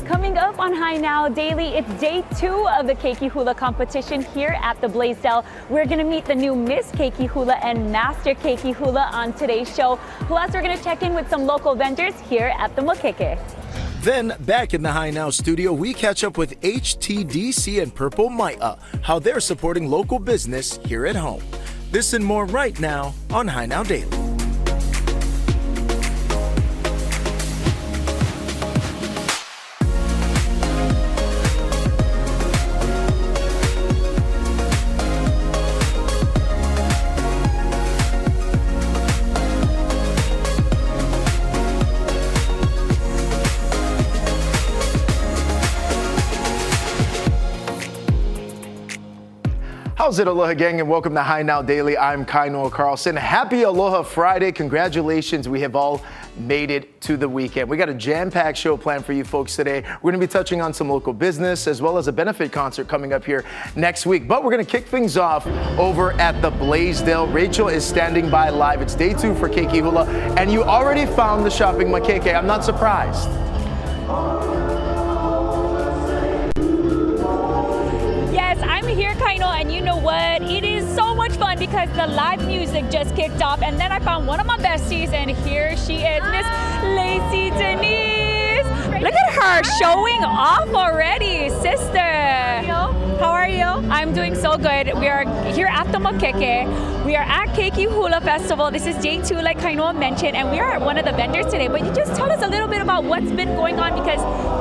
Coming up on High Now Daily, it's day 2 of the Keiki Hula competition here at the Blaisdell. We're going to meet the new Miss Keiki Hula and Master Keiki Hula on today's show. Plus, we're going to check in with some local vendors here at the Makeke. Then, back in the High Now studio, we catch up with HTDC and Purple Mai'a, how they're supporting local business here at home. This and more right now on High Now Daily. How's it, Aloha gang, and welcome to High Now Daily. I'm Kainoa Carlson. Happy Aloha Friday. Congratulations. We have all made it to the weekend. We got a jam-packed show planned for you folks today. We're going to be touching on some local business as well as a benefit concert coming up here next week. But we're going to kick things off over at the Blaisdell. Rachel is standing by live. It's day 2 for Keiki Hula, and you already found the shopping makeke. I'm not surprised. I'm here, Kaino, and you know what? It is so much fun because the live music just kicked off, and then I found one of my besties, and here she is, Miss Lacey Denise. Look at her showing off already, sister. How are you? I'm doing so good. We are here at the Makeke. We are at Keiki Hula Festival. This is day 2, like Kainoa mentioned, and we are at one of the vendors today. But you just tell us a little bit about what's been going on, because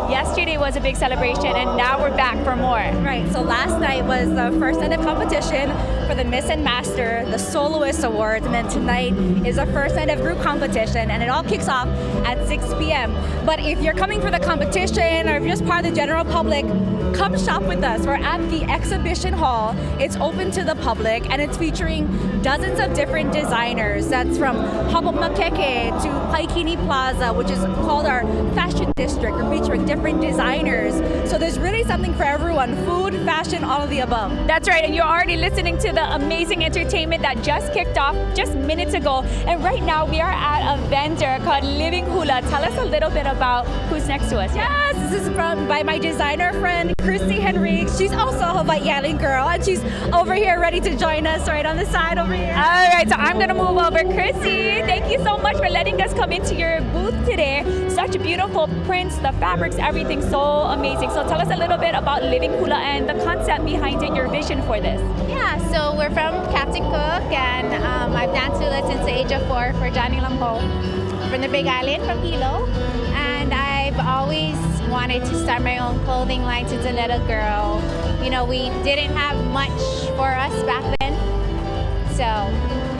yesterday was a big celebration, and now we're back for more. Right, so last night was the first night of competition for the Miss and Master, the Soloist Awards, and then tonight is the first night of group competition, and it all kicks off at 6 p.m. But if you're coming for the competition, or if you're just part of the general public, come shop with us. We're at the exhibition hall. It's open to the public, and it's featuring dozens of different designers. That's from Hava Makeke to Paikini Plaza, which is called our fashion district. We're featuring different designers. So there's really something for everyone. Food, fashion, all of the above. That's right, and you're already listening to the amazing entertainment that just kicked off just minutes ago. And right now we are at a vendor called Living Hula. Tell us a little bit about who's next to us. Yes, this is by my designer friend, Carissa Henrique. She's also a Hawaiian girl, and she's over here ready to join us right on the side over here. All right, so I'm gonna move over. Chrissy, thank you so much for letting us come into your booth today. Such beautiful prints, the fabrics, everything so amazing. So tell us a little bit about Living Hula and the concept behind it, your vision for this. Yeah, so we're from Captain Cook, and I've danced hula since the age of 4 for Johnny Lampo from the Big Island, from Hilo. And I've always wanted to start my own clothing line since a little girl. You know, we didn't have much for us back then. So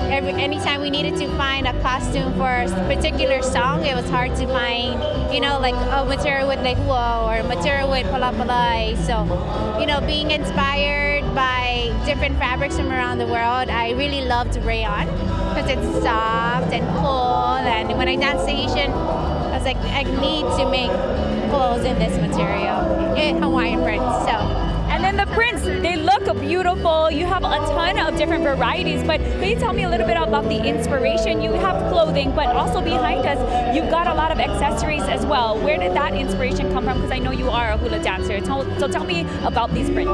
anytime we needed to find a costume for a particular song, it was hard to find, you know, like a material with lehua or material with palapalai. So, you know, being inspired by different fabrics from around the world, I really loved rayon because it's soft and cool. And when I danced Asian, I was like, I need to make clothes in this material, in Hawaiian print. So. And then the prints, they look beautiful. You have a ton of different varieties, but can you tell me a little bit about the inspiration? You have clothing, but also behind us, you've got a lot of accessories as well. Where did that inspiration come from? Because I know you are a hula dancer. So tell me about these prints.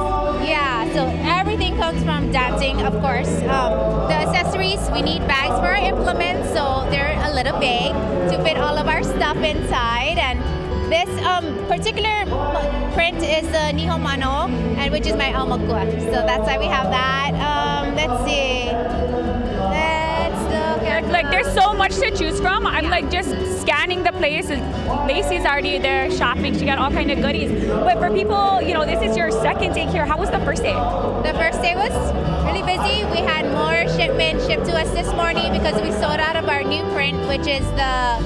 Yeah, so everything comes from dancing, of course. The accessories, we need bags for our implements, so they're a little big to fit all of our stuff inside. And this particular print is the Nihon Mano, and which is my aumakua. So that's why we have that. Let's see. Let's look at like there's so much to choose from. I'm like just scanning the place. Lacey's already there shopping. She got all kind of goodies. But for people, you know, this is your second day here. How was the first day? The first day was really busy. We had more shipment shipped to us this morning because we sold out of our new print, which is the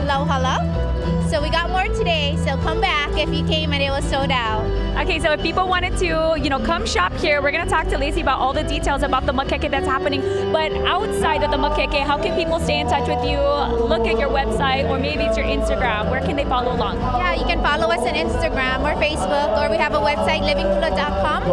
Lauhala. So we got more today, so come back if you came and it was sold out. Okay, so if people wanted to, you know, come shop here, we're going to talk to Lacey about all the details about the makeke that's happening. But outside of the makeke, how can people stay in touch with you, look at your website, or maybe it's your Instagram? Where can they follow along? Yeah, you can follow us on Instagram or Facebook, or we have a website, livinghula.com.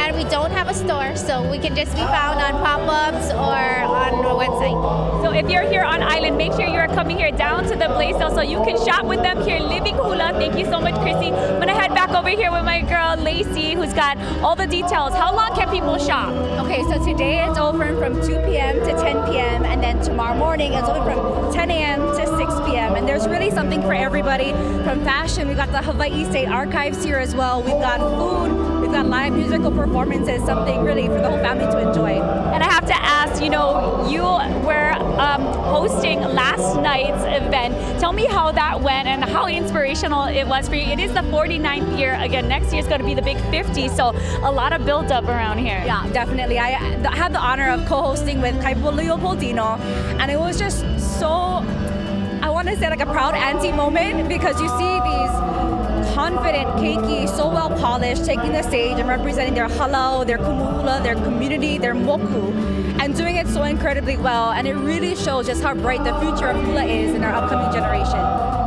And we don't have a store, so we can just be found on pop-ups or on our website. So if you're here on Island, make sure you're coming here down to the Blaisdell so you can shop with them here, Liliʻuokalani. Thank you so much, Chrissy. I'm gonna head back over here with my girl, Lacey, who's got all the details. How long can people shop? Okay, so today it's open from 2 p.m. to 10 p.m. and then tomorrow morning it's open from 10 a.m. to 6 p.m. And there's really something for everybody. From fashion, we've got the Hawaii State Archives here as well. We've got food, we've got live musical performances, something really for the whole family to enjoy. And I have to ask, you know, you were hosting last night's event. Tell me how that went and how inspirational it was for you. It is the 49th year. Again, next year is going to be the big 50, so a lot of build up around here. Yeah, definitely. I had the honor of co-hosting with Kaipo Leopoldino, and it was just so, I want to say like a proud auntie moment, because you see these confident keiki, so well polished, taking the stage and representing their halau, their kumuhula, their community, their moku, and doing it so incredibly well. And it really shows just how bright the future of hula is in our upcoming generation.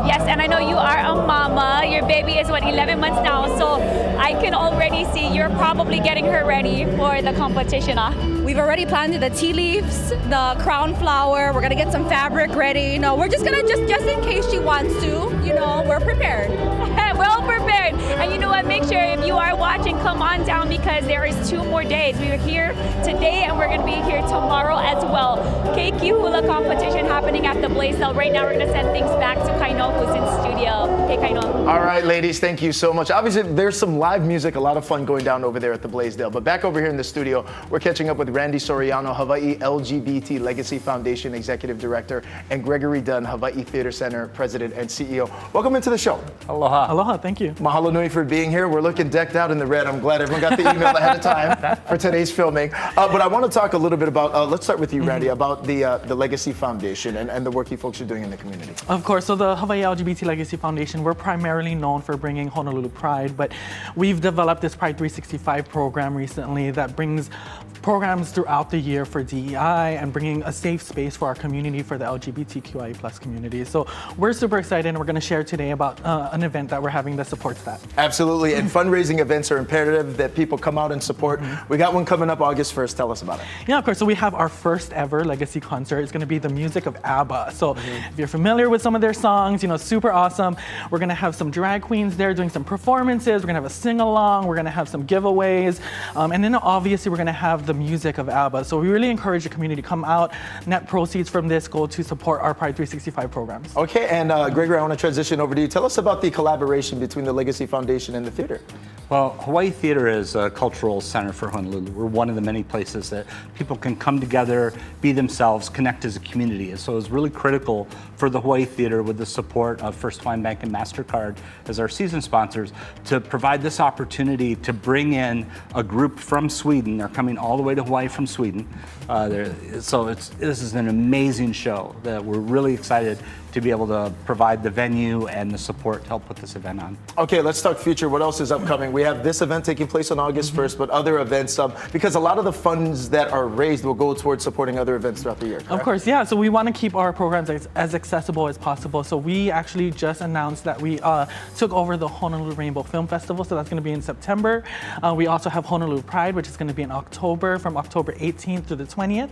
Yes, and I know you are a mama. Your baby is, 11 months now, so I can already see you're probably getting her ready for the competition, huh? We've already planted the tea leaves, the crown flower. We're gonna get some fabric ready. You know, we're just gonna, just in case she wants to, you know, we're prepared. Well prepared. And you know what? Make sure if you are watching, come on down, because there is 2 more days. We were here today and we're going to be here tomorrow as well. Keiki Hula competition happening at the Blaisdell. Right now, we're going to send things back to Kaino, who's in studio. Hey, Kaino. All right, ladies, thank you so much. Obviously, there's some live music, a lot of fun going down over there at the Blaisdell. But back over here in the studio, we're catching up with Randy Soriano, Hawaii LGBT Legacy Foundation Executive Director, and Gregory Dunn, Hawaii Theater Center President and CEO. Welcome into the show. Aloha. Aloha, thank you. Mahalo nui for being here. We're looking decked out in the red. I'm glad everyone got the email ahead of time for today's filming. But I want to talk a little bit about, let's start with you, Randy, about the Legacy Foundation and the work you folks are doing in the community. Of course, so the Hawaii LGBT Legacy Foundation, we're primarily known for bringing Honolulu Pride, but we've developed this Pride 365 program recently that brings programs throughout the year for DEI and bringing a safe space for our community, for the LGBTQIA+ community. So we're super excited, and we're going to share today about an event that we're having that supports that. Absolutely, and fundraising events are imperative that people come out and support. We got one coming up August 1st. Tell us about it. Yeah, of course. So we have our first ever Legacy concert. It's going to be the music of ABBA. So if you're familiar with some of their songs, you know, super awesome. We're going to have some drag queens there doing some performances. We're going to have a sing-along. We're going to have some giveaways. And then obviously we're going to have the music of ABBA. So we really encourage the community to come out. Net proceeds from this go to support our Pride 365 programs. Okay, and Gregory, I want to transition over to you. Tell us about the collaboration between the Legacy Foundation and the theater. Well, Hawaii Theater is a cultural center for Honolulu. We're one of the many places that people can come together, be themselves, connect as a community. And so it's really critical for the Hawaii Theater, with the support of First Hawaiian Bank and MasterCard as our season sponsors, to provide this opportunity to bring in a group from Sweden. They're coming all the way to Hawaii from Sweden. So this is an amazing show that we're really excited to be able to provide the venue and the support to help put this event on. Okay, let's talk future. What else is upcoming? We have this event taking place on August 1st, but other events, because a lot of the funds that are raised will go towards supporting other events throughout the year, correct? Of course, yeah. So we want to keep our programs as accessible as possible. So we actually just announced that we took over the Honolulu Rainbow Film Festival. So that's going to be in September. We also have Honolulu Pride, which is going to be in October, from October 18th to the 20th.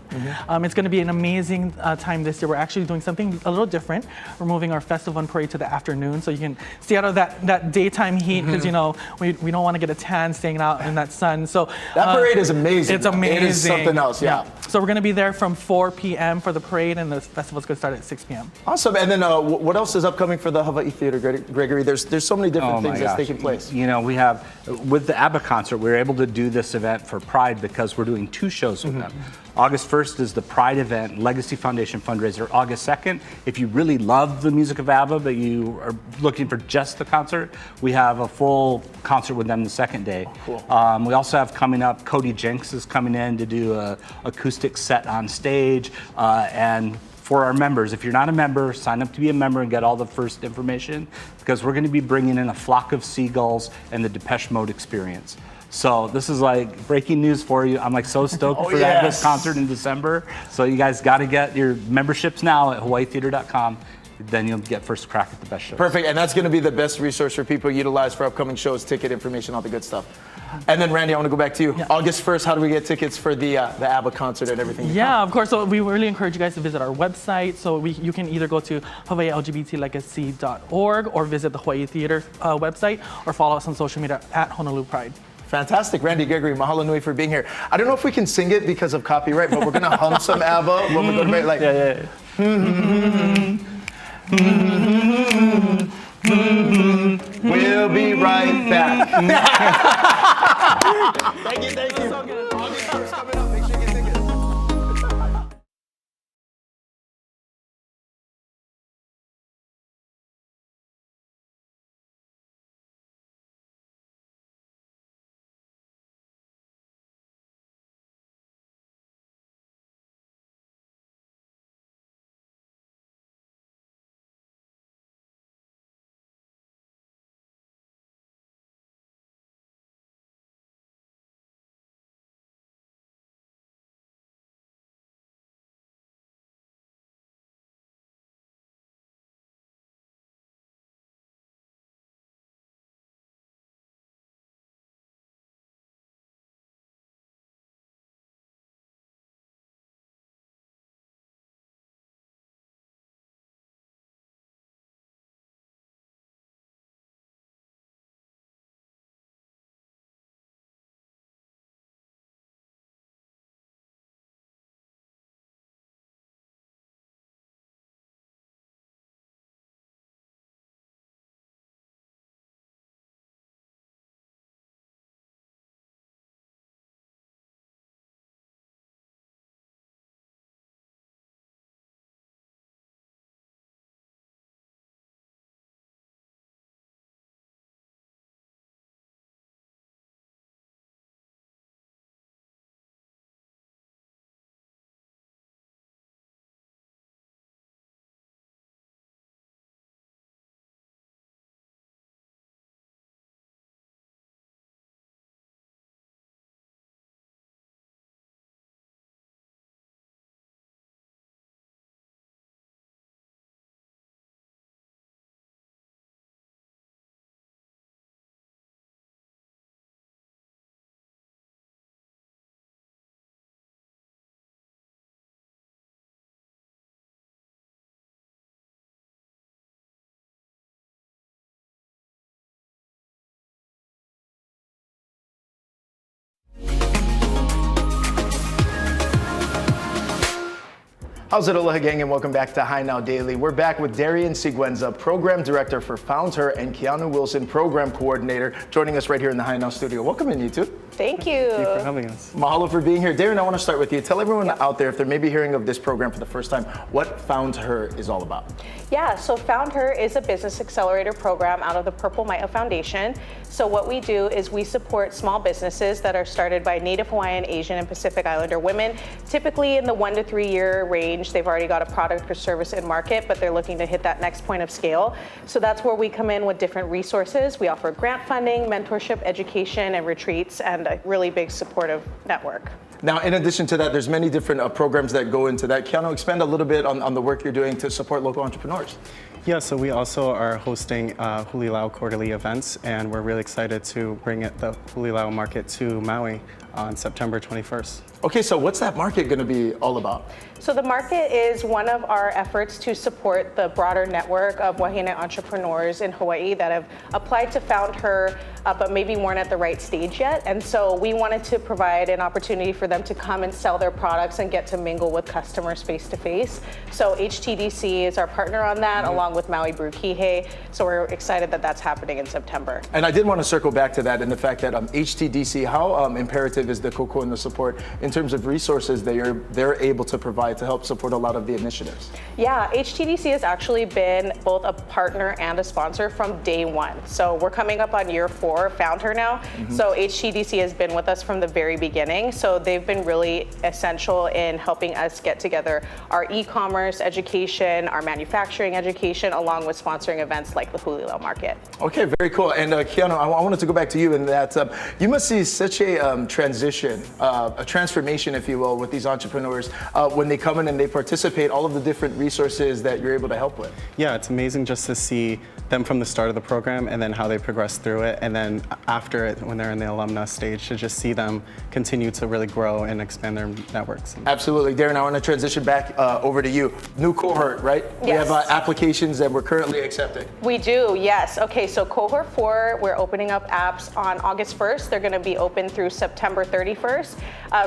It's going to be an amazing time this year. We're actually doing something a little different. We're moving our festival and parade to the afternoon, so you can stay out of that daytime heat, because you know we don't want to get a tan staying out in that sun. So that parade is amazing. It's amazing. It is something else, yeah. So we're going to be there from 4 p.m. for the parade, and the festival's going to start at 6 p.m. Awesome. And then what else is upcoming for the Hawaii Theater, Gregory? There's so many different things that's taking place. You know, we have, with the ABBA concert, we were able to do this event for Pride because we're doing 2 shows with them. August 1st is the Pride event, Legacy Foundation fundraiser. August 2nd, if you really love the music of ABBA, but you are looking for just the concert, we have a full concert with them the second day. Oh, cool. We also have coming up, Cody Jenks is coming in to do a acoustic set on stage. And for our members, if you're not a member, sign up to be a member and get all the first information, because we're going to be bringing in a flock of seagulls and the Depeche Mode experience. So this is like breaking news for you. I'm like so stoked for this concert in December. So you guys got to get your memberships now at hawaiitheater.com. then you'll get first crack at the best shows. Perfect, and that's going to be the best resource for people to utilize for upcoming shows, ticket information, all the good stuff. And then Randy, I want to go back to you. Yeah. August 1st, how do we get tickets for the ABBA concert and everything? Yeah, of course. So we really encourage you guys to visit our website. So you can either go to hawaiiLGBTlegacy.org or visit the Hawaii Theater website, or follow us on social media at Honolulu Pride. Fantastic. Randy Gregory, mahalo nui for being here. I don't know if we can sing it because of copyright, but we're going to hum some ABBA when we go to bed. Like, we'll be right back. Thank you, thank you. August 1st coming up. Make sure you get tickets. How's it, Aloha gang, and welcome back to High Now Daily. We're back with Darian Siguenza, Program Director for Found Her, and Keanu Wilson, Program Coordinator, joining us right here in the High Now studio. Welcome in, you two. Thank you. Thank you for having us. Mahalo for being here. Darian, I want to start with you. Tell everyone out there, if they're maybe hearing of this program for the first time, what Found Her is all about. Yeah, so Found Her is a business accelerator program out of the Purple Mai'a Foundation. So what we do is we support small businesses that are started by Native Hawaiian, Asian, and Pacific Islander women, typically in the 1 to 3 year range. They've already got a product or service in market, but they're looking to hit that next point of scale. So that's where we come in with different resources. We offer grant funding, mentorship, education, and retreats, and a really big supportive network. Now, in addition to that, there's many different programs that go into that. Keanu, expand a little bit on the work you're doing to support local entrepreneurs. Yeah, so we also are hosting Hulilau quarterly events, and we're really excited to bring the Hulilau market to Maui on September 21st. Okay, so what's that market going to be all about? So the market is one of our efforts to support the broader network of wahine entrepreneurs in Hawaii that have applied to Found Her, but maybe weren't at the right stage yet. And so we wanted to provide an opportunity for them to come and sell their products and get to mingle with customers face to face. So HTDC is our partner on that, along with Maui Brew Kihei. So we're excited that that's happening in September. And I did want to circle back to that and the fact that HTDC, how imperative is the COCO and the support in terms of resources that they're able to provide to help support a lot of the initiatives? Yeah, HTDC has actually been both a partner and a sponsor from day one. So we're coming up on year 4, Found Her now. So HTDC has been with us from the very beginning. So they've been really essential in helping us get together our e-commerce education, our manufacturing education, along with sponsoring events like the Hulilau Market. Okay, very cool. And Keanu, I wanted to go back to you in that you must see such a transition, a transformation transformation, if you will, with these entrepreneurs when they come in and they participate, all of the different resources that you're able to help with? Yeah, it's amazing just to see them from the start of the program and then how they progress through it. And then after it, when they're in the alumni stage, to just see them continue to really grow and expand their networks. Absolutely. Darren, I want to transition back over to you. New cohort, right? Yes. We have applications that we're currently accepting. We do, yes. Okay, so cohort 4, we're opening up apps on August 1st. They're going to be open through September 31st.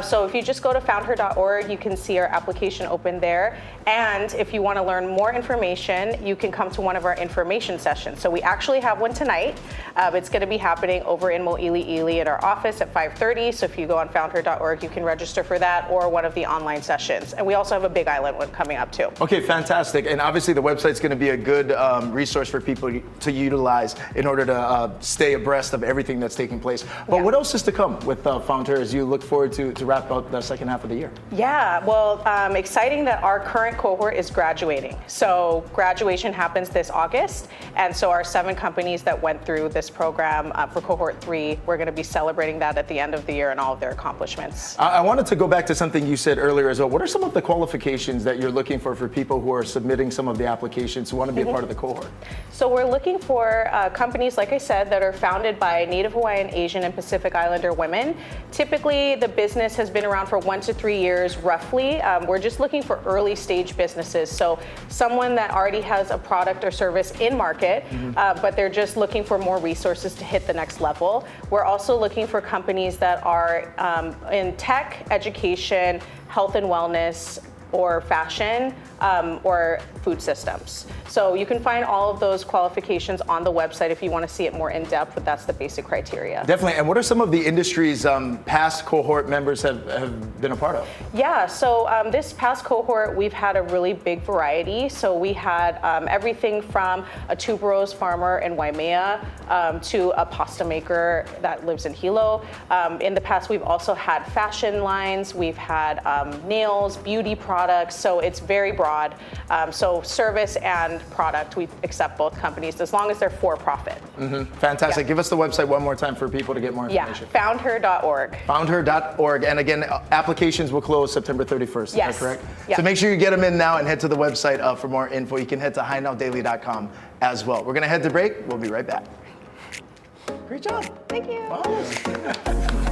So if you just go to foundher.org, you can see our application open there. And if you want to learn more information, you can come to one of our information sessions. So we actually have one tonight. It's going to be happening over in Mo'ili'ili at our office at 5:30. So if you go on foundher.org, you can register for that or one of the online sessions. And we also have a Big Island one coming up too. Okay, fantastic. And obviously the website's going to be a good resource for people to utilize in order to stay abreast of everything that's taking place. But what else is to come with Founder as you look forward to wrap up the second half of the year? Yeah, well, exciting that our current cohort is graduating. So graduation happens this August. And so our 7 companies that went through this program for cohort 3, we're going to be celebrating that at the end of the year and all of their accomplishments. I wanted to go back to something you said earlier as well. What are some of the qualifications that you're looking for people who are submitting some of the applications who want to be a part of the cohort? So we're looking for companies, like I said, that are founded by Native Hawaiian, Asian, and Pacific Islander women. Typically, the business has been around for 1 to 3 years, roughly. We're just looking for early stage businesses. So someone that already has a product or service in market, but they're just looking for more resources to hit the next level. We're also looking for companies that are in tech, education, health and wellness, or fashion, or food systems. So you can find all of those qualifications on the website if you want to see it more in depth, but that's the basic criteria. Definitely. And what are some of the industries past cohort members have been a part of? Yeah, so this past cohort, we've had a really big variety. So we had everything from a tuberose farmer in Waimea to a pasta maker that lives in Hilo. In the past, we've also had fashion lines, we've had nails, beauty products, so it's very broad. So service and product, we accept both companies as long as they're for profit. Fantastic. Yeah. Give us the website one more time for people to get more information. Yeah, foundher.org. Foundher.org. And again, applications will close September 31st. Yes. Is that correct? Yeah. So make sure you get them in now and head to the website for more info. You can head to hignowdaily.com as well. We're going to head to break. We'll be right back. Great job. Thank you. Wow.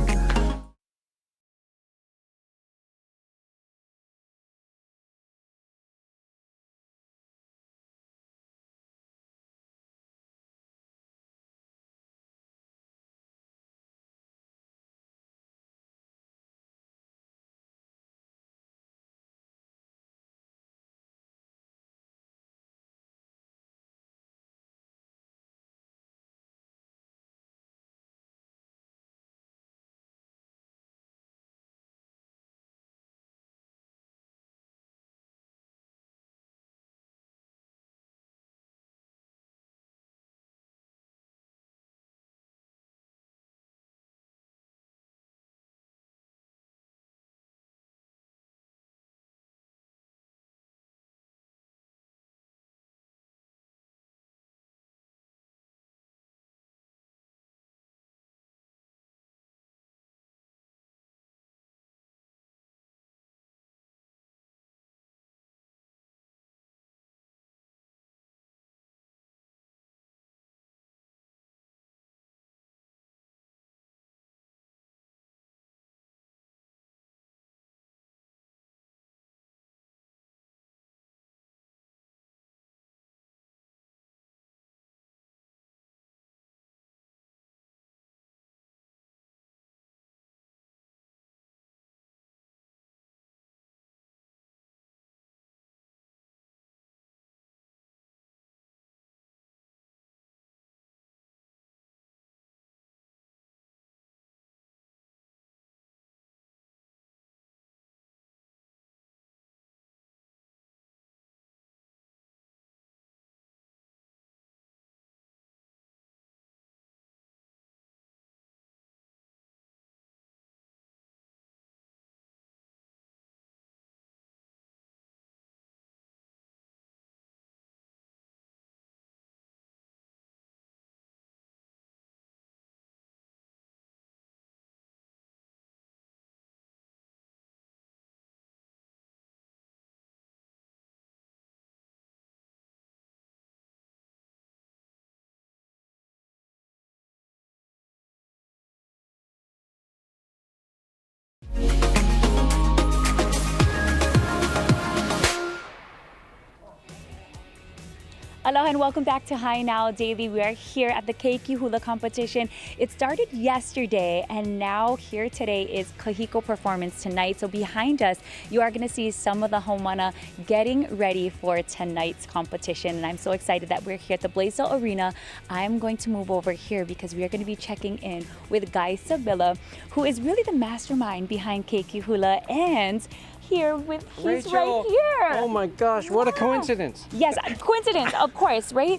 Aloha and welcome back to Hi Now Daily. We are here at the Keiki Hula competition. It started yesterday and now here today is Kahiko performance tonight. So behind us, you are going to see some of the haumana getting ready for tonight's competition. And I'm so excited that we're here at the Blaisdell Arena. I'm going to move over here because we are going to be checking in with Guy Sabilla, who is really the mastermind behind Keiki Hula, and here with he's Rachel. right here. Oh my gosh, what a coincidence. Yes, coincidence, of course, right?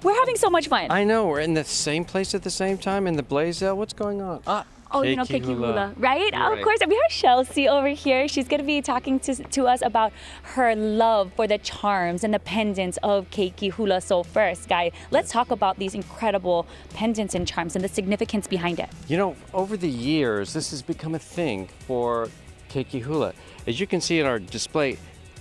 We're having so much fun. I know, we're in the same place at the same time in the Blaisdell. What's going on? Oh, you know, Keiki Hula, right? You're Of right. course. And we have Chelsea over here. She's going to be talking to us about her love for the charms and the pendants of Keiki Hula. So first, Guy, let's talk about these incredible pendants and charms and the significance behind it. You know, over the years, this has become a thing for Keiki Hula. As you can see in our display,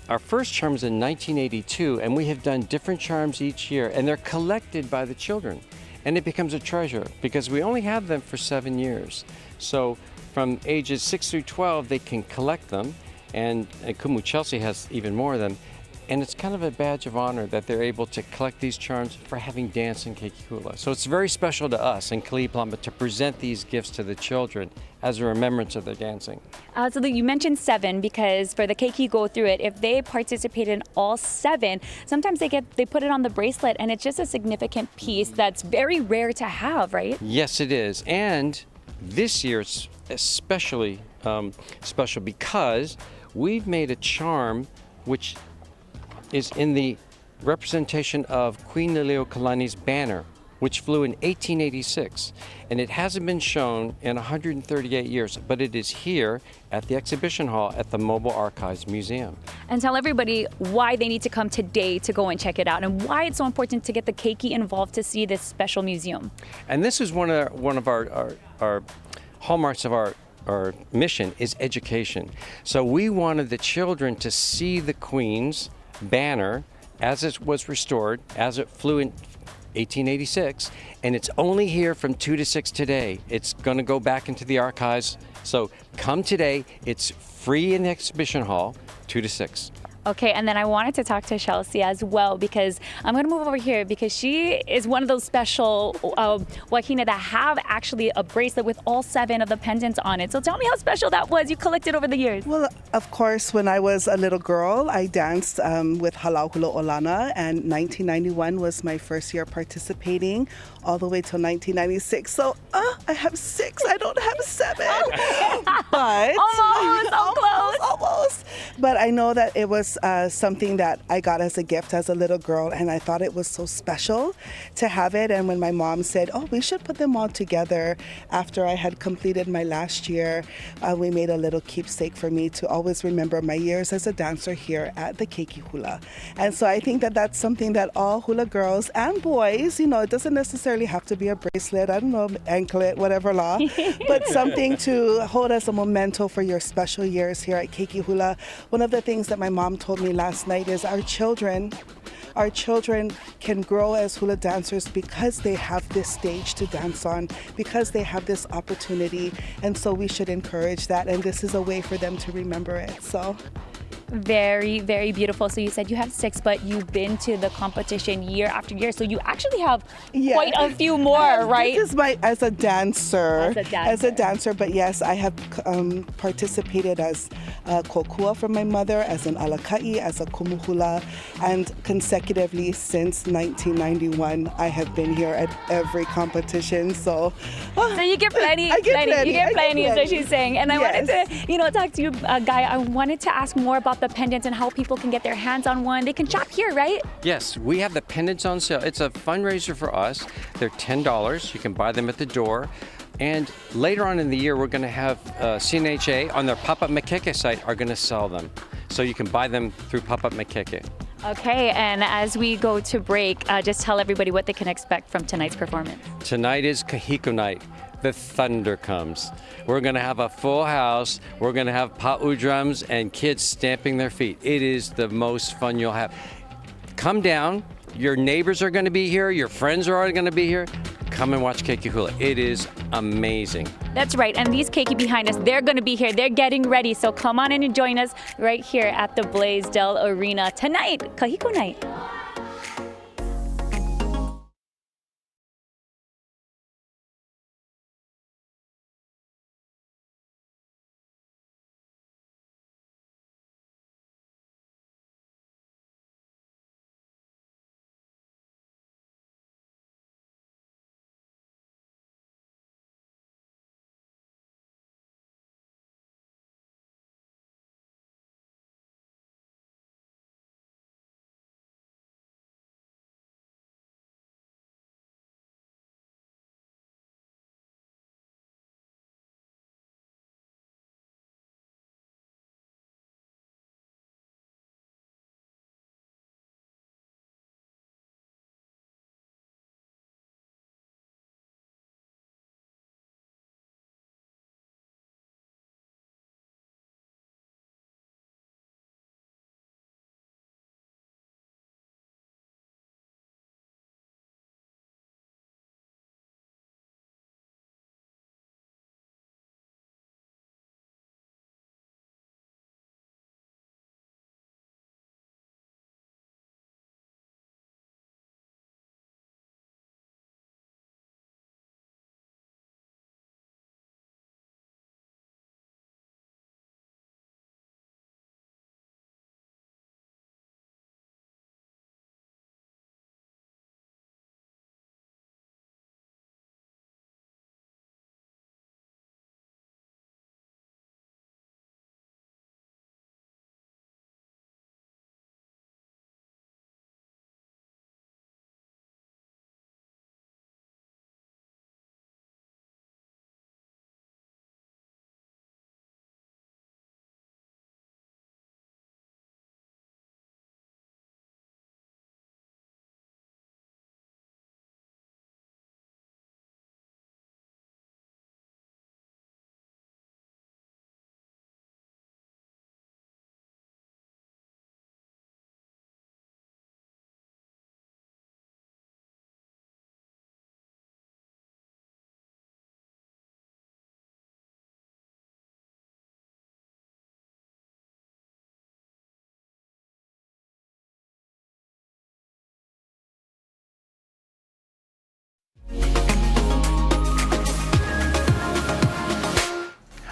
our first charm was in 1982, and we have done different charms each year, and they're collected by the children. And it becomes a treasure because we only have them for 7 years. So from ages 6 through 12, they can collect them, and Kumu Chelsea has even more of them. And it's kind of a badge of honor that they're able to collect these charms for having danced in Keiki Hula. So it's very special to us in Kaliʻuokalani to present these gifts to the children as a remembrance of their dancing. So you mentioned 7 because for the Keiki go through it, if they participate in all 7, sometimes they put it on the bracelet, and it's just a significant piece that's very rare to have, right? Yes, it is. And this year it's especially special because we've made a charm which is in the representation of Queen Liliʻuokalani's banner, which flew in 1886. And it hasn't been shown in 138 years, but it is here at the exhibition hall at the Mobile Archives Museum. And tell everybody why they need to come today to go and check it out and why it's so important to get the Keiki involved to see this special museum. And this is one of our hallmarks of our mission is education. So we wanted the children to see the Queen's banner as it was restored, as it flew in 1886, and it's only here from 2 to 6 today. It's going to go back into the archives. So come today. It's free in the exhibition hall, 2 to 6. Okay, and then I wanted to talk to Chelsea as well because I'm going to move over here because she is one of those special wahine that have actually a bracelet with all 7 of the pendants on it. So tell me how special that was you collected over the years. Well, of course, when I was a little girl, I danced with Halau Hula Olana, and 1991 was my first year participating all the way till 1996. So I have 6. I don't have 7. But almost. But I know that it was something that I got as a gift as a little girl, and I thought it was so special to have it. And when my mom said, oh, we should put them all together after I had completed my last year, we made a little keepsake for me to always remember my years as a dancer here at the Keiki Hula. And so I think that that's something that all hula girls and boys, you know, it doesn't necessarily have to be a bracelet, I don't know, anklet, whatever law, but something to hold as a memento for your special years here at Keiki Hula. One of the things that my mom told me last night is our children can grow as hula dancers because they have this stage to dance on, because they have this opportunity, and so we should encourage that, and this is a way for them to remember it. So very, very beautiful. So you said you have 6, but you've been to the competition year after year. So you actually have quite a few more, right? This is as a dancer. But yes, I have participated as a kokua from my mother, as an alakai, as a kumuhula, and consecutively since 1991, I have been here at every competition. So you get plenty. You get plenty, is what she's saying. And I wanted to, talk to you, Guy. I wanted to ask more about the pendants and how people can get their hands on one. They can shop here, right? Yes, we have the pendants on sale. It's a fundraiser for us. They're $10. You can buy them at the door. And later on in the year, we're going to have CNHA on their Pop-Up Makeke site are going to sell them. So you can buy them through Pop-Up Makeke. Okay, and as we go to break, just tell everybody what they can expect from tonight's performance. Tonight is Kahiko night. The thunder comes. We're going to have a full house. We're going to have pa'u drums and kids stamping their feet. It is the most fun you'll have. Come down. Your neighbors are going to be here. Your friends are already going to be here. Come and watch Keiki Hula. It is amazing. That's right. And these Keiki behind us, they're going to be here. They're getting ready. So come on in and join us right here at the Blaisdell Arena tonight, Kahiko night.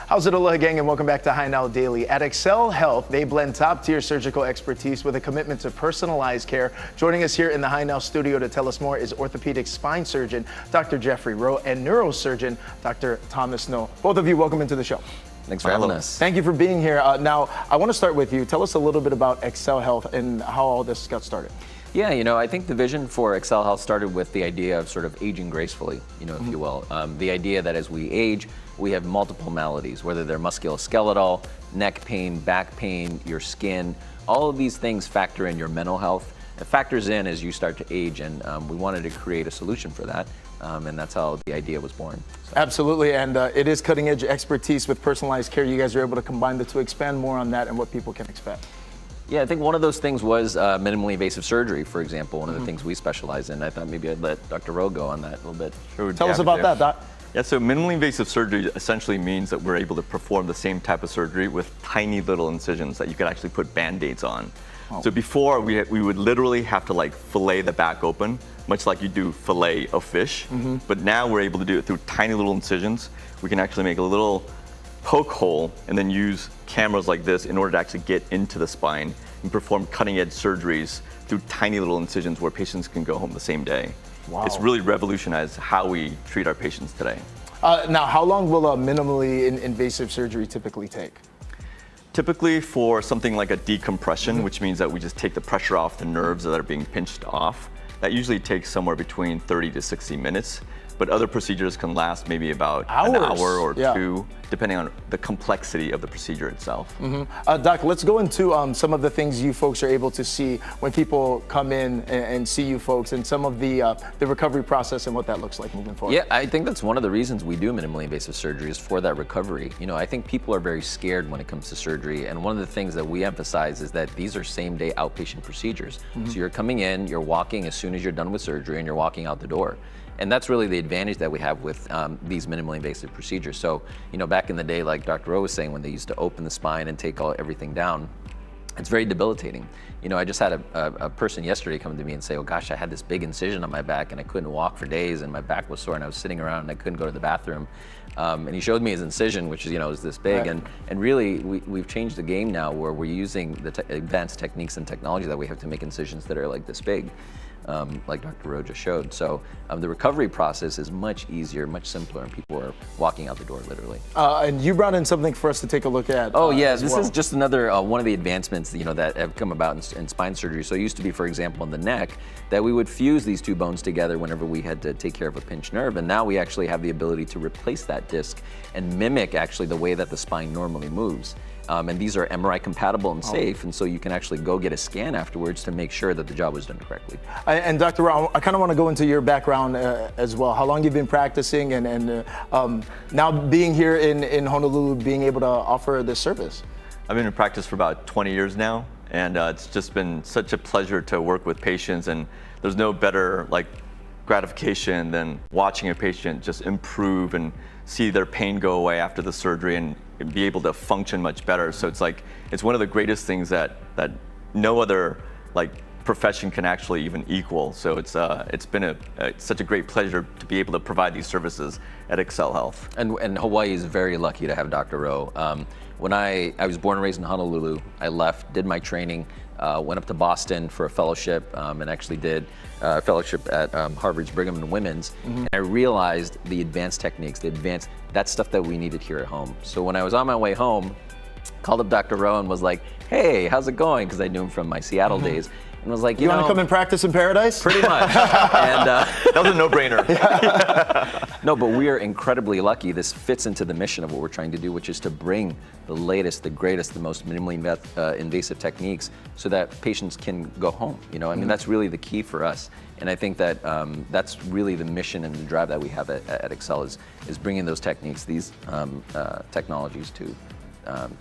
How's it, Aloha gang, and welcome back to High Now Daily. At Excel Health, they blend top-tier surgical expertise with a commitment to personalized care. Joining us here in the High Now studio to tell us more is orthopedic spine surgeon Dr. Jeffrey Rowe and neurosurgeon Dr. Thomas No. Both of you, welcome into the show. Thanks for having us. Thank you for being here. Now, I want to start with you. Tell us a little bit about Excel Health and how all this got started. Yeah, I think the vision for Excel Health started with the idea of sort of aging gracefully, if you will. The idea that as we age, we have multiple maladies, whether they're musculoskeletal, neck pain, back pain, your skin. All of these things factor in your mental health. It factors in as you start to age, and we wanted to create a solution for that. And that's how the idea was born. So. Absolutely, and it is cutting-edge expertise with personalized care. You guys are able to combine the two. Expand more on that and what people can expect. Yeah, I think one of those things was minimally invasive surgery, for example, one of the things we specialize in. I thought maybe I'd let Dr. Rowe go on that a little bit. Sure, tell us about that, Doc. Yeah, so minimally invasive surgery essentially means that we're able to perform the same type of surgery with tiny little incisions that you can actually put Band-Aids on. Oh. So before, we would literally have to fillet the back open, much like you do fillet a fish. But now we're able to do it through tiny little incisions. We can actually make a little poke hole and then use cameras like this in order to actually get into the spine and perform cutting-edge surgeries through tiny little incisions where patients can go home the same day. Wow. It's really revolutionized how we treat our patients today. Now, how long will a minimally invasive surgery typically take? Typically for something like a decompression, which means that we just take the pressure off the nerves that are being pinched off, that usually takes somewhere between 30 to 60 minutes. But other procedures can last maybe about an hour or two, depending on the complexity of the procedure itself. Doc, let's go into some of the things you folks are able to see when people come in and see you folks, and some of the recovery process and what that looks like moving forward. Yeah, I think that's one of the reasons we do minimally invasive surgery is for that recovery. I think people are very scared when it comes to surgery, and one of the things that we emphasize is that these are same-day outpatient procedures. So you're coming in, you're walking as soon as you're done with surgery, and you're walking out the door. And that's really the advantage that we have with these minimally invasive procedures. So, back in the day, like Dr. Rowe was saying, when they used to open the spine and take everything down, it's very debilitating. I just had a person yesterday come to me and say, oh gosh, I had this big incision on my back and I couldn't walk for days and my back was sore and I was sitting around and I couldn't go to the bathroom. And he showed me his incision, which is this big. Right. And really, we've changed the game now where we're using the advanced techniques and technology that we have to make incisions that are like this big. Like Dr. Rowe just showed. So the recovery process is much easier, much simpler, and people are walking out the door literally. And you brought in something for us to take a look at. Oh yeah, this is just another one of the advancements that have come about in spine surgery. So it used to be, for example, in the neck, that we would fuse these two bones together whenever we had to take care of a pinched nerve, and now we actually have the ability to replace that disc and mimic actually the way that the spine normally moves. And these are MRI compatible and safe, and so you can actually go get a scan afterwards to make sure that the job was done correctly. And Dr. Rowe, I kind of want to go into your background as well. How long you've been practicing, and now being here in Honolulu, being able to offer this service? I've been in practice for about 20 years now, and it's just been such a pleasure to work with patients, and there's no better gratification than watching a patient just improve and see their pain go away after the surgery and be able to function much better. So it's one of the greatest things that no other profession can actually even equal. So it's been such a great pleasure to be able to provide these services at Excel Health. And Hawaii is very lucky to have Dr. Rowe. When I was born and raised in Honolulu, I left, did my training, went up to Boston for a fellowship, and actually did a fellowship at Harvard's Brigham and Women's. And I realized the advanced techniques, that stuff that we needed here at home. So when I was on my way home, called up Dr. Rowe and was like, hey, how's it going? Because I knew him from my Seattle days. And was like, you want to come and practice in paradise? Pretty much. And that was a no-brainer. No, but we are incredibly lucky. This fits into the mission of what we're trying to do, which is to bring the latest, the greatest, the most minimally invasive techniques so that patients can go home. That's really the key for us. And I think that that's really the mission and the drive that we have at Excel is bringing those techniques, these technologies to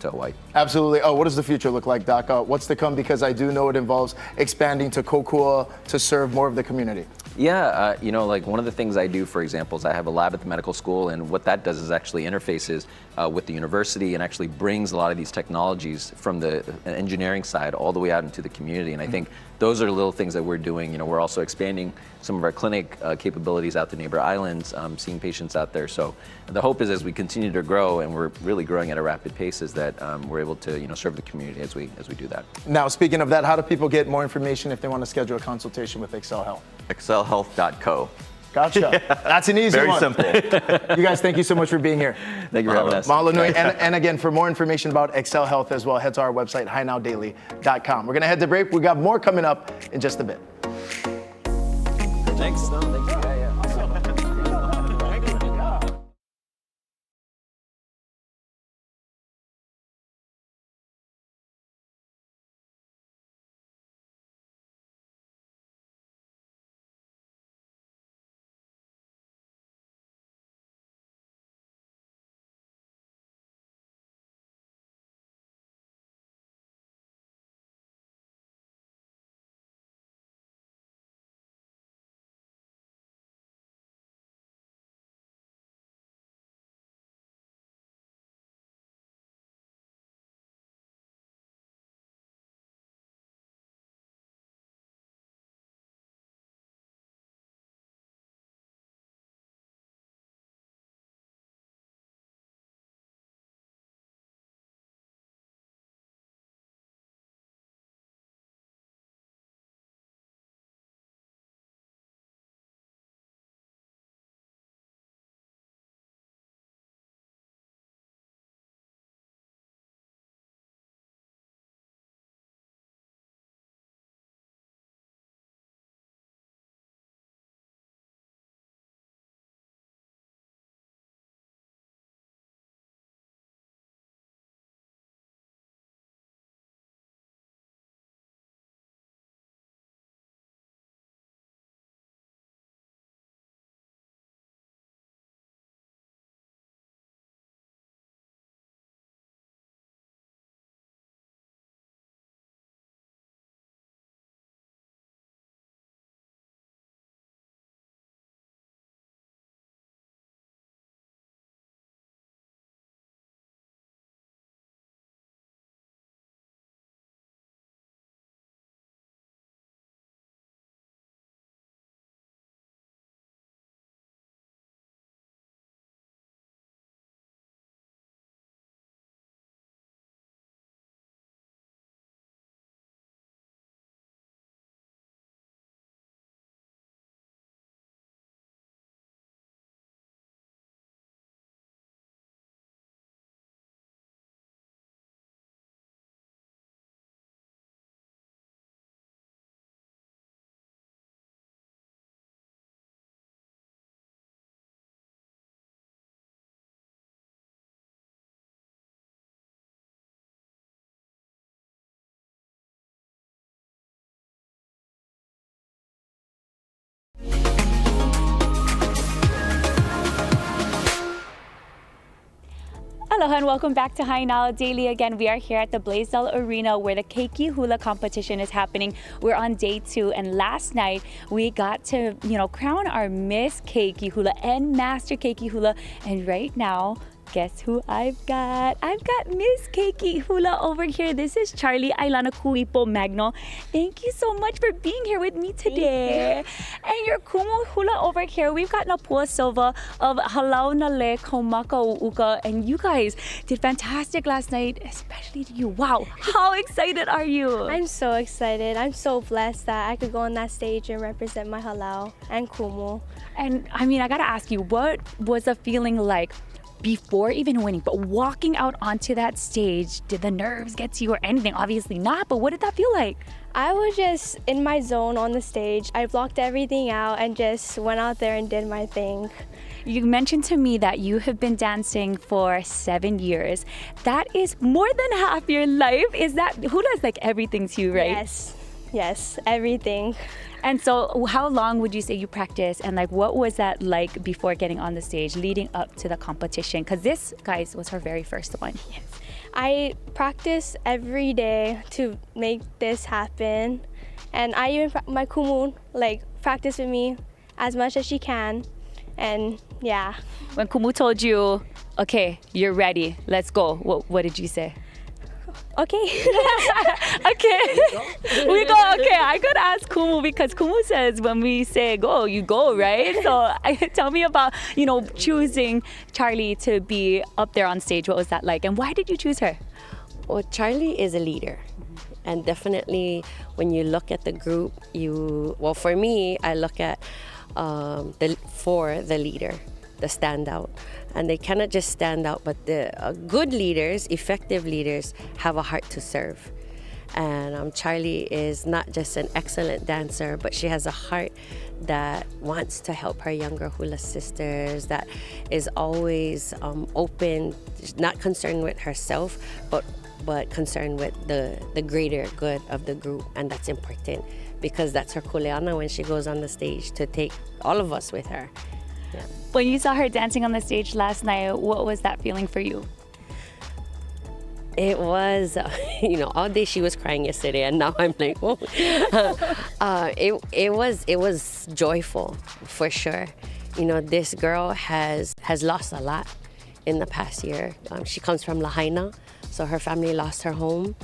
Hawaii. Absolutely. What does the future look like, Doc? What's to come? Because I do know it involves expanding to Kokua to serve more of the community. Yeah, you know, like one of the things I do, for example, is I have a lab at the medical school, and what that does is actually interfaces with the university and actually brings a lot of these technologies from the engineering side all the way out into the community. And I think those are little things that we're doing. You know, we're also expanding some of our clinic capabilities out to neighbor islands, seeing patients out there. So the hope is as we continue to grow, and we're really growing at a rapid pace, is that we're able to, you know, serve the community as we do that. Now, speaking of that, how do people get more information if they want to schedule a consultation with Excel Health? excelhealth.co. Gotcha. That's an easy Very one. simple. You guys, thank you so much for being here. Thank you for having us. Mahalo nui. And again, for more information about Excel Health as well, head to our website, hinowdaily.com. We're going to head to break. We got more coming up in just a bit. Thanks. No, thank you. Aloha and welcome back to Hainao Daily. Again, we are here at the Blaisdell Arena where the Keiki Hula competition is happening. We're on day 2, and last night we got to, crown our Miss Keiki Hula and Master Keiki Hula. And right now, guess who I've got? I've got Miss Keiki Hula over here. This is Charlie Ailana Kuipo Magno. Thank you so much for being here with me today. And your Kumu Hula over here, we've got Napua Silva of Halau Nale Komaka Uka. And you guys did fantastic last night, especially you. Wow, how excited are you? I'm so excited. I'm so blessed that I could go on that stage and represent my Halau and Kumu. And I mean, I gotta ask you, what was the feeling like before even winning, but walking out onto that stage? Did the nerves get to you or anything? Obviously not, but what did that feel like? I was just in my zone on the stage. I blocked everything out and just went out there and did my thing. You mentioned to me that you have been dancing for 7 years. That is more than half your life. Is that, Hula's like everything to you, right? Yes, everything. And so how long would you say you practice, and like what was that like before getting on the stage leading up to the competition? Because this, guys, was her very first one. Yes. I practice every day to make this happen, And I even my kumu like practice with me as much as she can, and yeah. When Kumu told you, okay, you're ready, let's go, what did you say? Okay. Okay. We go, okay. I gotta ask Kumu because Kumu says when we say go, you go, right? So tell me about, choosing Charlie to be up there on stage. What was that like? And why did you choose her? Well, Charlie is a leader. And definitely when you look at the group, for me, I look at the leader, the standout. And they cannot just stand out, but the good leaders, effective leaders, have a heart to serve. And Charlie is not just an excellent dancer, but she has a heart that wants to help her younger hula sisters, that is always open, not concerned with herself, but concerned with the greater good of the group. And that's important because that's her kuleana when she goes on the stage, to take all of us with her. Yeah. When you saw her dancing on the stage last night, what was that feeling for you? It was, all day she was crying yesterday, and now I'm like, whoa. It was joyful for sure. This girl has lost a lot in the past year. She comes from Lahaina, so her family lost her home.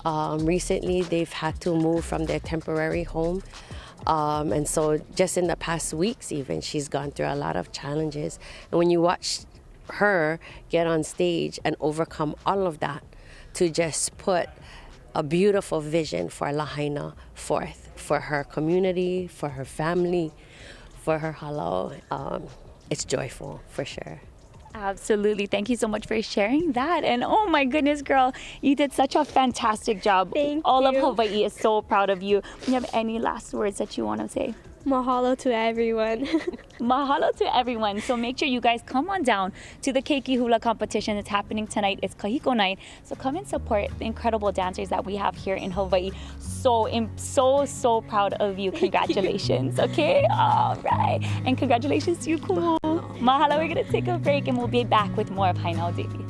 Recently, they've had to move from their temporary home. And so just in the past weeks even, she's gone through a lot of challenges. And when you watch her get on stage and overcome all of that to just put a beautiful vision for Lahaina forth, for her community, for her family, for her halau, it's joyful for sure. Absolutely. Thank you so much for sharing that. And oh my goodness, girl, you did such a fantastic job. Thank All you. of Hawaii is so proud of you. Do you have any last words that you want to say? Mahalo to everyone. Mahalo to everyone. So make sure you guys come on down to the Keiki Hula competition. It's happening tonight. It's Kahiko night. So come and support the incredible dancers that we have here in Hawaii. So proud of you. Congratulations. Okay? All right. And congratulations to you, Kumu. Mahalo. We're going to take a break and we'll be back with more of Hainao Daily.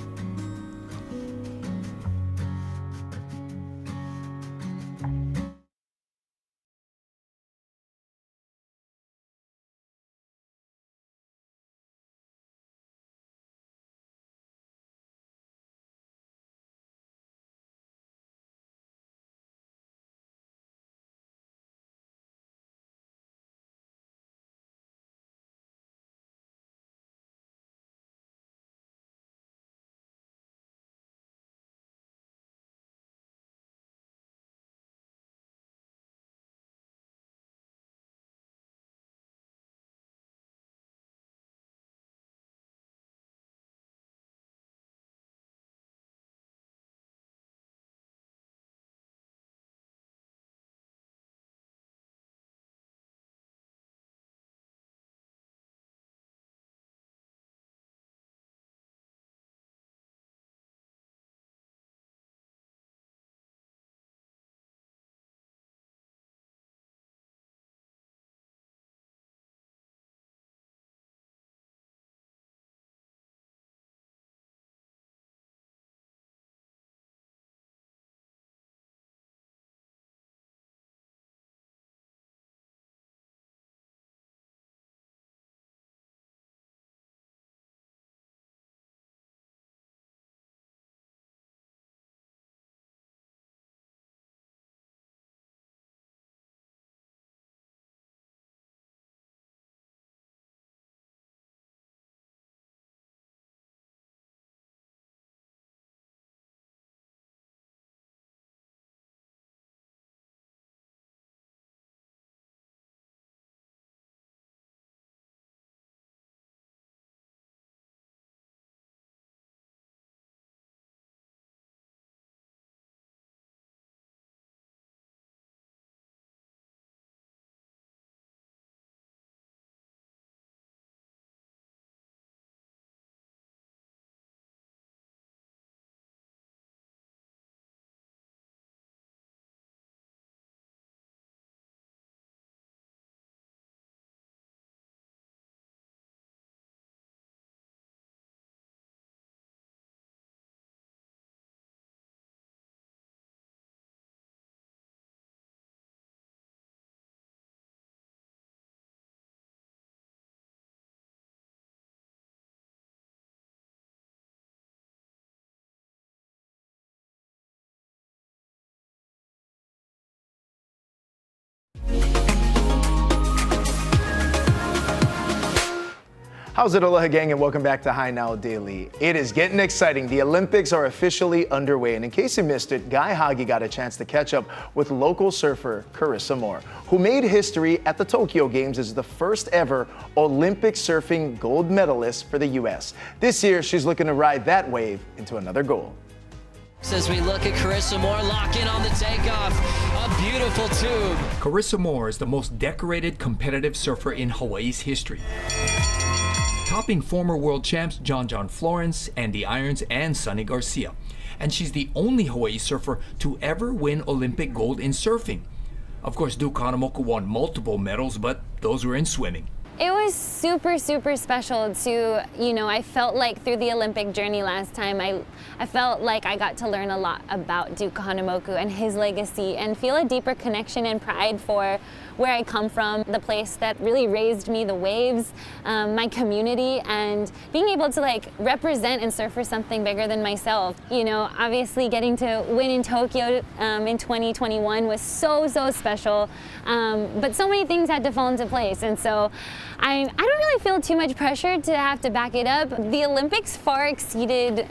How's it, Aloha gang, and welcome back to High Now Daily. It is getting exciting. The Olympics are officially underway, and in case you missed it, Guy Hagi got a chance to catch up with local surfer Carissa Moore, who made history at the Tokyo Games as the first ever Olympic surfing gold medalist for the U.S. This year, she's looking to ride that wave into another goal. As we look at Carissa Moore lock in on the takeoff, a beautiful tube. Carissa Moore is the most decorated competitive surfer in Hawaii's history, topping former world champs John Florence, Andy Irons, and Sonny Garcia. And she's the only Hawaii surfer to ever win Olympic gold in surfing. Of course, Duke Kahanamoku won multiple medals, but those were in swimming. It was super, super special to, I felt like through the Olympic journey last time, I felt like I got to learn a lot about Duke Kahanamoku and his legacy and feel a deeper connection and pride for where I come from, the place that really raised me, the waves, my community, and being able to represent and surf for something bigger than myself. Obviously getting to win in Tokyo in 2021 was so, so special, but so many things had to fall into place, and so I don't really feel too much pressure to have to back it up. The Olympics far exceeded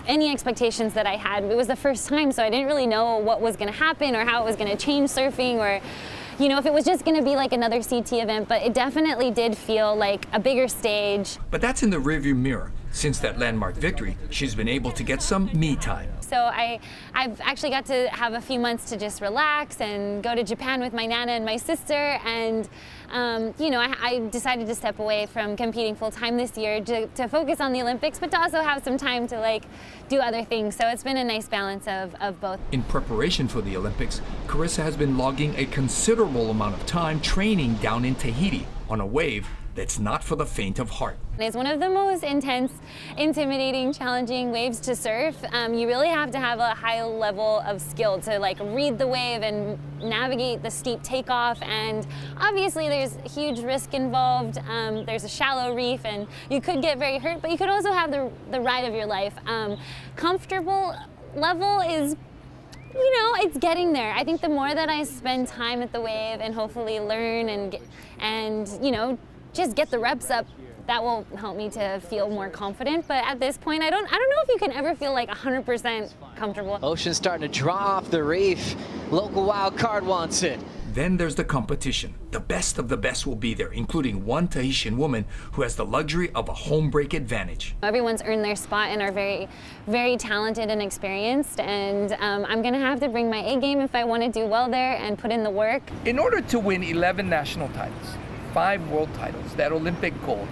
any expectations that I had. It was the first time, so I didn't really know what was going to happen or how it was going to change surfing, or if it was just going to be like another CT event, but it definitely did feel like a bigger stage. But that's in the rearview mirror. Since that landmark victory, she's been able to get some me time. So I've actually got to have a few months to just relax and go to Japan with my Nana and my sister, and I decided to step away from competing full time this year to focus on the Olympics, but to also have some time to do other things. So it's been a nice balance of both. In preparation for the Olympics, Carissa has been logging a considerable amount of time training down in Tahiti on a wave that's not for the faint of heart. It's one of the most intense, intimidating, challenging waves to surf. You really have to have a high level of skill to read the wave and navigate the steep takeoff, and obviously there's huge risk involved. There's a shallow reef and you could get very hurt, but you could also have the ride of your life. Comfortable level is, it's getting there. I think the more that I spend time at the wave and hopefully learn and just get the reps up, that will help me to feel more confident. But at this point, I don't know if you can ever feel 100% comfortable. Ocean's starting to draw off the reef. Local wild card wants it. Then there's the competition. The best of the best will be there, including one Tahitian woman who has the luxury of a home break advantage. Everyone's earned their spot and are very, very talented and experienced, and I'm gonna have to bring my A game if I want to do well there and put in the work. In order to win 11 national titles, 5 world titles, that Olympic gold,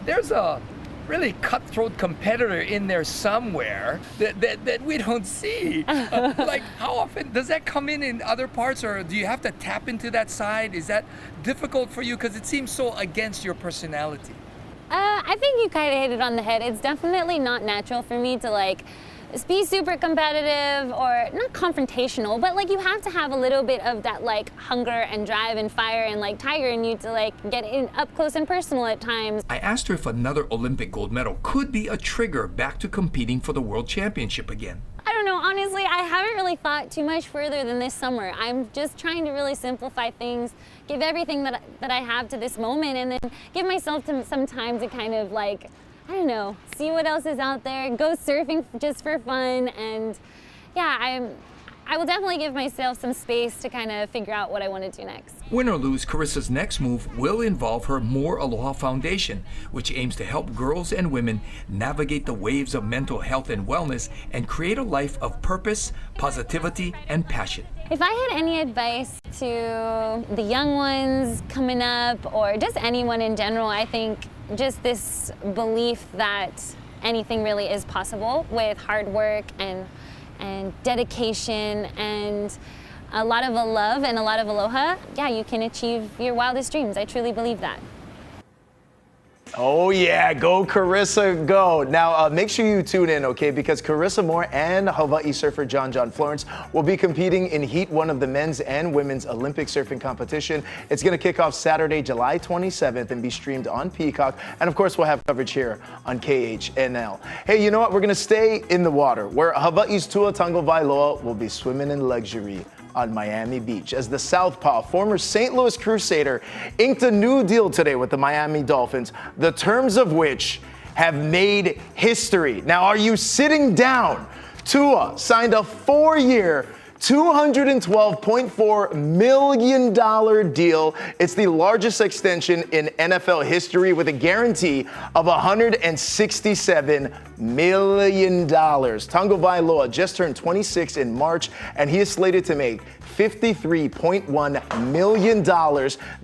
there's a really cutthroat competitor in there somewhere that we don't see. How often does that come in other parts, or do you have to tap into that side? Is that difficult for you, because it seems so against your personality? I think you kind of hit it on the head. It's definitely not natural for me to be super competitive, or not confrontational, but you have to have a little bit of that hunger and drive and fire and tiger in you to get in up close and personal at times. I asked her if another Olympic gold medal could be a trigger back to competing for the World Championship again. I don't know, honestly, I haven't really thought too much further than this summer. I'm just trying to really simplify things, give everything that I have to this moment, and then give myself some time to kind of I don't know, see what else is out there, go surfing just for fun, and yeah, I will definitely give myself some space to kind of figure out what I want to do next. Win or lose, Carissa's next move will involve her More Aloha Foundation, which aims to help girls and women navigate the waves of mental health and wellness and create a life of purpose, positivity, and passion. If I had any advice to the young ones coming up, or just anyone in general, I think just this belief that anything really is possible with hard work and dedication and a lot of love and a lot of aloha. Yeah, you can achieve your wildest dreams. I truly believe that. Oh yeah, go Carissa, go. Now make sure you tune in, okay, because Carissa Moore and Hawaii surfer John Florence will be competing in Heat 1 of the men's and women's Olympic surfing competition. It's going to kick off Saturday, July 27th and be streamed on Peacock. And of course, we'll have coverage here on KHNL. Hey, you know what? We're going to stay in the water, where Hawaii's Tua Tango Vailoa will be swimming in luxury on Miami Beach as the Southpaw, former St. Louis Crusader, inked a new deal today with the Miami Dolphins, the terms of which have made history. Now, are you sitting down? Tua signed a 4-year, $212.4 million deal. It's the largest extension in NFL history with a guarantee of $167 million. Tagovailoa just turned 26 in March, and he is slated to make $53.1 million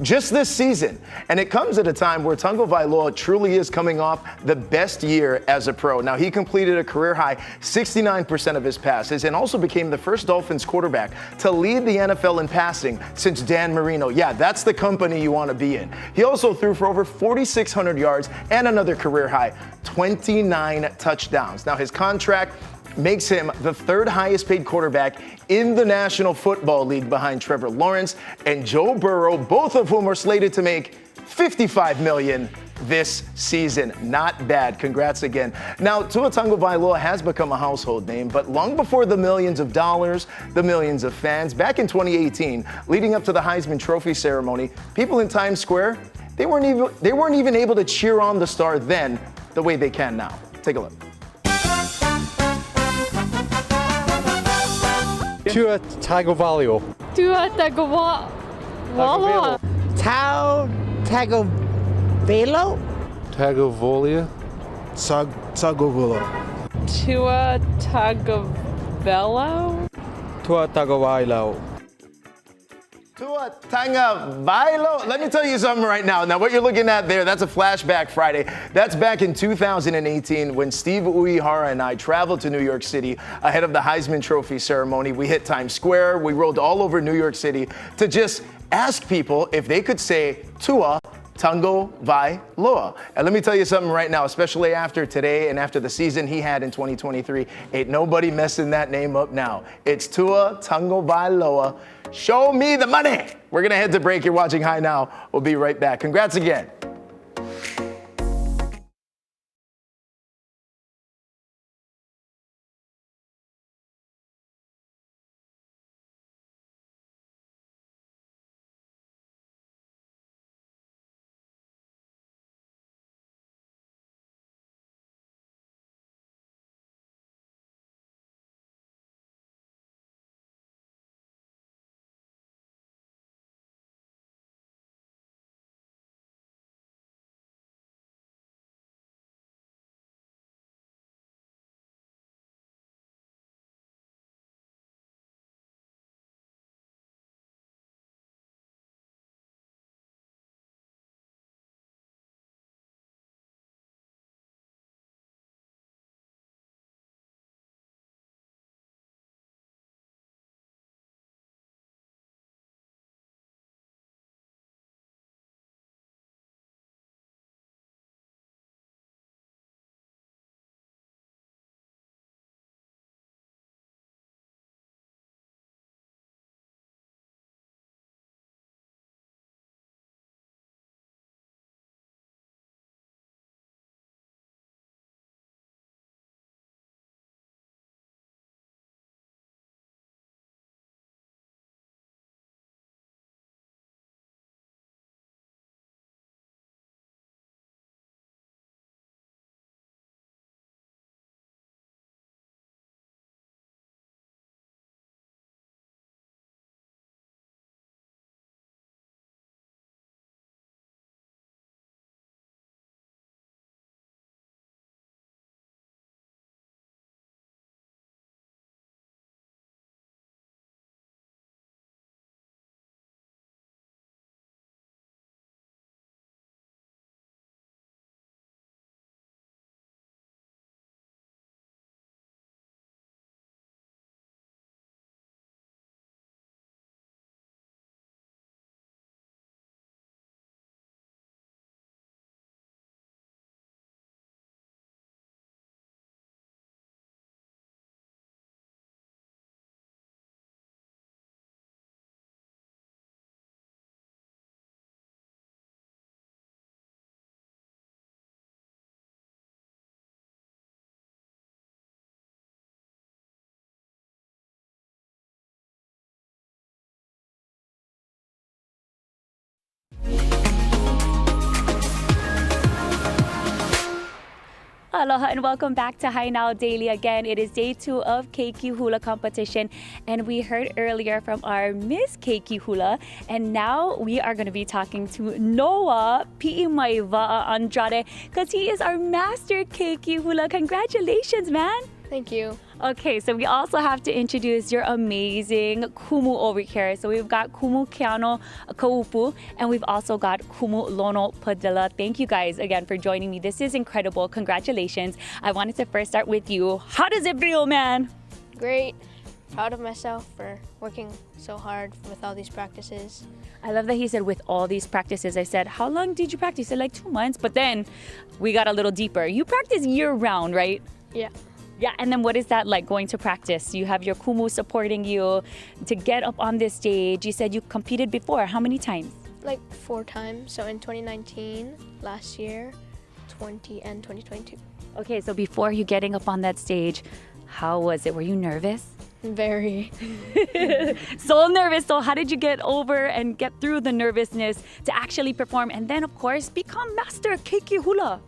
just this season. And it comes at a time where Tagovailoa truly is coming off the best year as a pro. Now, he completed a career-high 69% of his passes and also became the first Dolphins quarterback to lead the NFL in passing since Dan Marino. Yeah, that's the company you want to be in. He also threw for over 4,600 yards and another career-high 29 touchdowns. Now, his contract makes him the third highest paid quarterback in the National Football League behind Trevor Lawrence and Joe Burrow, both of whom are slated to make $55 million this season. Not bad. Congrats again. Now, Tua Tagovailoa has become a household name, but long before the millions of dollars, the millions of fans, back in 2018, leading up to the Heisman Trophy ceremony, people in Times Square, they weren't even able to cheer on the star then the way they can now. Take a look. Tua Tagovailoa. Tua Tagovailoa. Tagovailoa. Tagovolia. Tagovailoa. Tua Tagovailoa. Tua Tagovailoa. Tua Tagovailoa. Let me tell you something right now. Now, what you're looking at there, that's a Flashback Friday. That's back in 2018 when Steve Uehara and I traveled to New York City ahead of the Heisman Trophy ceremony. We hit Times Square. We rolled all over New York City to just ask people if they could say Tua Tagovailoa. And let me tell you something right now, especially after today and after the season he had in 2023, ain't nobody messing that name up now. It's Tua Tagovailoa. Show me the money. We're going to head to break. You're watching High Now. We'll be right back. Congrats again. Aloha and welcome back to Hai Now Daily again. It is day 2 of Keiki Hula competition, and we heard earlier from our Miss Keiki Hula, and now we are going to be talking to Noah Pi'imaiva Andrade because he is our Master Keiki Hula. Congratulations, man. Thank you. Okay, so we also have to introduce your amazing kumu over here. So we've got Kumu Keano Kaupu, and we've also got Kumu Lono Padilla. Thank you guys again for joining me. This is incredible. Congratulations. I wanted to first start with you. How does it feel, man? Great. Proud of myself for working so hard with all these practices. I love that he said with all these practices. I said, how long did you practice? He said like 2 months, but then we got a little deeper. You practice year round, right? Yeah. Yeah, and then what is that like going to practice? You have your kumu supporting you to get up on this stage. You said you competed before. How many times? Like 4 times. So in 2019, last year, 20 and 2022. Okay, so before you getting up on that stage, how was it? Were you nervous? Very. So nervous. So how did you get over and get through the nervousness to actually perform and then, of course, become Master Keiki Hula?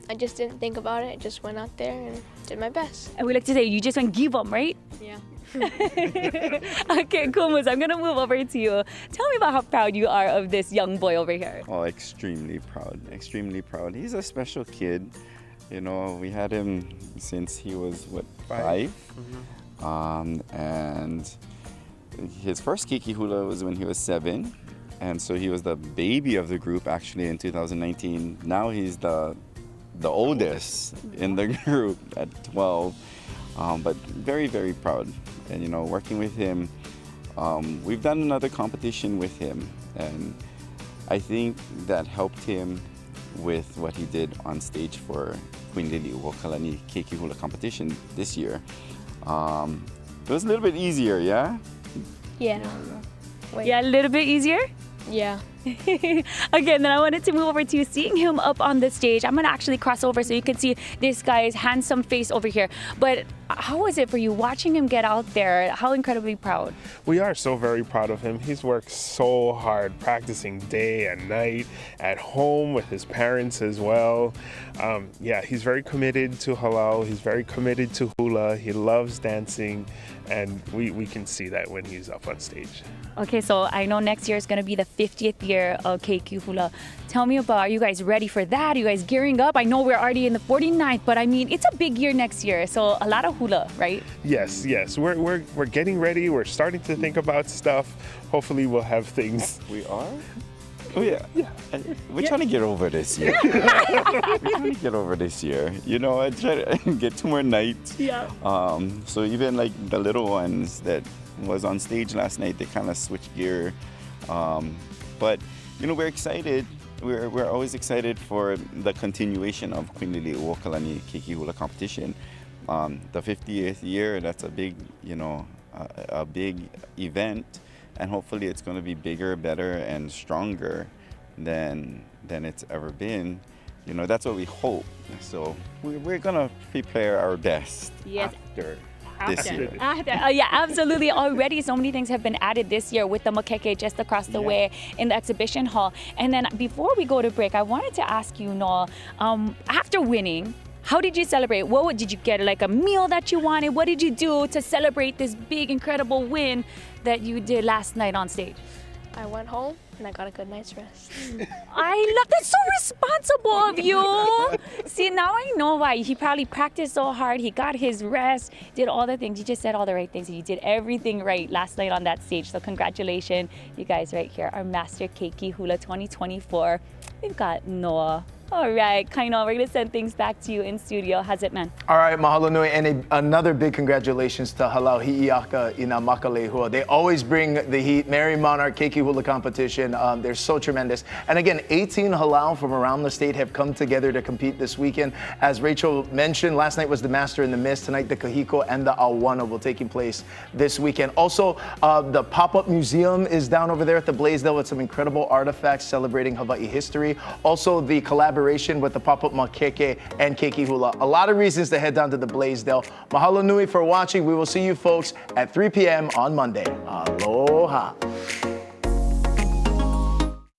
I just didn't think about it. I just went out there and did my best. And we like to say, you just went give 'em, right? Yeah. Okay, Kumus, I'm gonna move over to you. Tell me about how proud you are of this young boy over here. Oh, extremely proud, extremely proud. He's a special kid. You know, we had him since he was, what, 5? And his first Keiki Hula was when he was 7. And so he was the baby of the group actually in 2019. Now he's the oldest in the group at 12. But very, very proud. And you know, working with him, we've done another competition with him. And I think that helped him with what he did on stage for Queen Liliʻuokalani Keiki Hula competition this year. It was a little bit easier, yeah? Yeah. Yeah, a little bit easier? Yeah. Okay, then I wanted to move over to you. Seeing him up on the stage, I'm gonna actually cross over so you can see this guy's handsome face over here. But how was it for you watching him get out there? How incredibly proud. We are so very proud of him. He's worked so hard practicing day and night at home with his parents as well. Yeah, he's very committed to halal. He's very committed to hula. He loves dancing, and we can see that when he's up on stage. Okay, so I know next year is going to be the 50th year of Keiki Hula. Tell me about, are you guys ready for that? Are you guys gearing up? I know we're already in the 49th, but I mean, it's a big year next year, so a lot of hula, right? Yes, we're getting ready. We're starting to think about stuff. Hopefully we'll have things. We are? Oh yeah. We're trying to get over this year. We're trying to get over this year. You know, I try to get 2 more nights. Yeah. So even like the little ones that was on stage last night, they kind of switched gear. But you know, we're excited. We're always excited for the continuation of Queen Liliʻuokalani Keiki Hula competition. The 50th year, that's a big, you know, a big event, and hopefully it's going to be bigger, better, and stronger than it's ever been. You know, that's what we hope. So we're going to prepare our best after this year. Yeah, absolutely. Already so many things have been added this year with the makeke just across the way in the exhibition hall. And then before we go to break, I wanted to ask you, Noel, after winning, how did you celebrate? Did you get like a meal that you wanted? What did you do to celebrate this big, incredible win that you did last night on stage? I went home and I got a good night's rest. I love that. So responsible of you. See, now I know why. He probably practiced so hard. He got his rest, did all the things. You just said all the right things. He did everything right last night on that stage. So congratulations, you guys right here. Our Master Keiki Hula 2024. We've got Noah. All right, Kaino, we're going to send things back to you in studio. How's it, man? All right, mahalo nui, and another big congratulations to Halau Hi'iaka Ina Makalehua. They always bring the heat. Mary Monarch Keiki Hula competition. They're so tremendous. And again, 18 Halau from around the state have come together to compete this weekend. As Rachel mentioned, last night was the Master and the Miss. Tonight, the Kahiko and the Awana will taking place this weekend. Also, the pop-up museum is down over there at the Blaisdell with some incredible artifacts celebrating Hawaii history. Also, the collaboration with the pop-up makeke and Keiki Hula. A lot of reasons to head down to the Blaisdell. Mahalo nui for watching. We will see you folks at 3 p.m. on Monday. Aloha.